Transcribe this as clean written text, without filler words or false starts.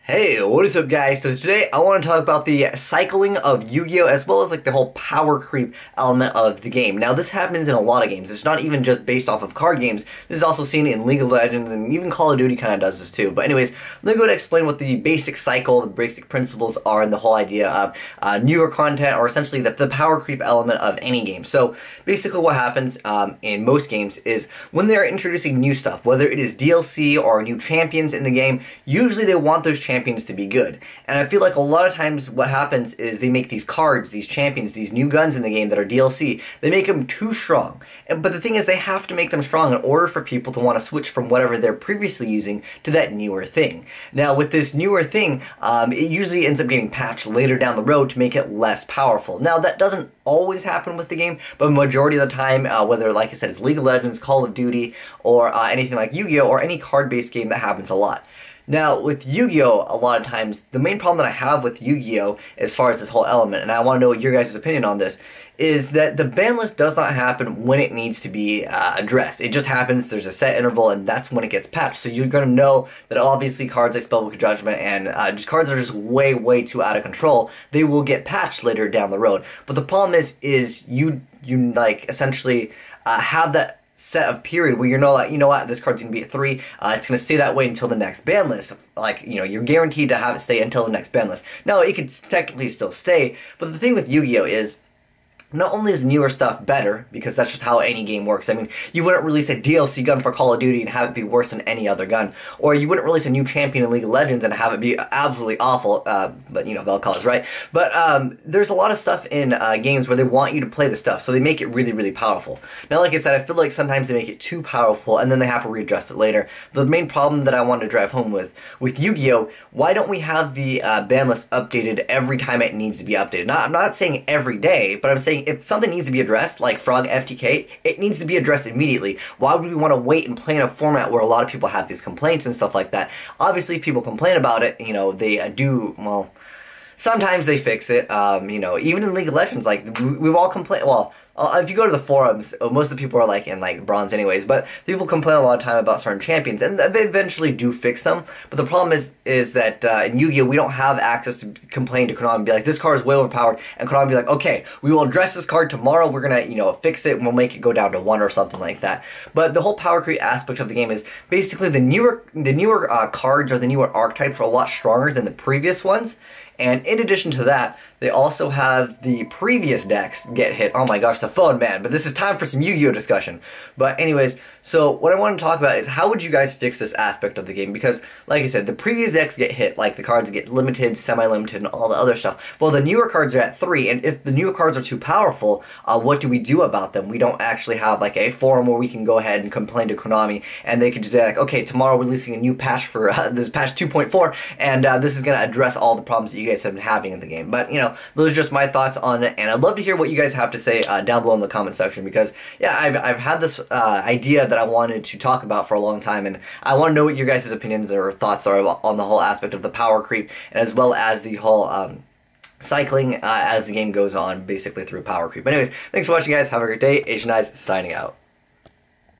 Hey, what is up guys? So today I want to talk about the cycling of Yu-Gi-Oh! As well as like the whole power creep element of the game. Now this happens in a lot of games. It's not even just based off of card games. This is also seen in League of Legends, and even Call of Duty kind of does this too. But anyways, let me go ahead and explain what the basic cycle, the basic principles are, and the whole idea of newer content, or essentially the power creep element of any game. So basically what happens in most games is when they're introducing new stuff, whether it is DLC or new champions in the game, usually they want those champions to be good. And I feel like a lot of times what happens is they make these cards, these champions, these new guns in the game that are DLC, they make them too strong. But the thing is, they have to make them strong in order for people to want to switch from whatever they're previously using to that newer thing. Now with this newer thing, it usually ends up getting patched later down the road to make it less powerful. Now that doesn't always happen with the game, but majority of the time, whether, like I said, it's League of Legends, Call of Duty, or anything like Yu-Gi-Oh! Or any card-based game, that happens a lot. Now, with Yu-Gi-Oh!, a lot of times, the main problem that I have with Yu-Gi-Oh! As far as this whole element, and I want to know your guys' opinion on this, is that the ban list does not happen when it needs to be addressed. It just happens, there's a set interval, and that's when it gets patched. So you're going to know that obviously cards like Spellbook Judgment and just cards that are just way, way too out of control, they will get patched later down the road. But the problem is you like, essentially have that set of period where you know, like, you know what, this card's gonna be at 3, it's gonna stay that way until the next ban list. Like, you know, you're guaranteed to have it stay until the next ban list. Now, it could technically still stay, but the thing with Yu-Gi-Oh! Is not only is newer stuff better, because that's just how any game works. I mean, you wouldn't release a DLC gun for Call of Duty and have it be worse than any other gun. Or you wouldn't release a new champion in League of Legends and have it be absolutely awful, but, you know, Vel'Koz, right? But there's a lot of stuff in games where they want you to play the stuff, so they make it really, really powerful. Now, like I said, I feel like sometimes they make it too powerful, and then they have to readjust it later. The main problem that I want to drive home with Yu-Gi-Oh!, why don't we have the ban list updated every time it needs to be updated? I'm not saying every day, but I'm saying if something needs to be addressed, like Frog FTK, it needs to be addressed immediately. Why would we want to wait and play in a format where a lot of people have these complaints and stuff like that? Obviously, people complain about it, you know, they do, well, sometimes they fix it, you know, even in League of Legends, like, we've all complained, well, if you go to the forums, most of the people are like in like bronze anyways, but people complain a lot of time about certain champions, and they eventually do fix them. But the problem is that in Yu-Gi-Oh! We don't have access to complain to Konami and be like, this card is way overpowered, and Konami be like, okay, we will address this card tomorrow, we're gonna, you know, fix it, and we'll make it go down to 1 or something like that. But the whole power creep aspect of the game is basically the newer cards or the newer archetypes are a lot stronger than the previous ones, and in addition to that, they also have the previous decks get hit. Oh my gosh, the phone, man. But this is time for some Yu-Gi-Oh! Discussion. But anyways, so what I want to talk about is how would you guys fix this aspect of the game? Because, like I said, the previous decks get hit, like the cards get limited, semi-limited, and all the other stuff. Well, the newer cards are at 3, and if the newer cards are too powerful, what do we do about them? We don't actually have, like, a forum where we can go ahead and complain to Konami, and they could just say, like, okay, tomorrow we're releasing a new patch for, this patch 2.4, and this is going to address all the problems that you guys have been having in the game. But, you know, those are just my thoughts on it, and I'd love to hear what you guys have to say down below in the comment section, because, yeah, I've had this idea that I wanted to talk about for a long time, and I want to know what your guys' opinions or thoughts are on the whole aspect of the power creep, and as well as the whole cycling as the game goes on, basically through power creep. Anyways, thanks for watching, guys. Have a great day. Asian Eyes signing out.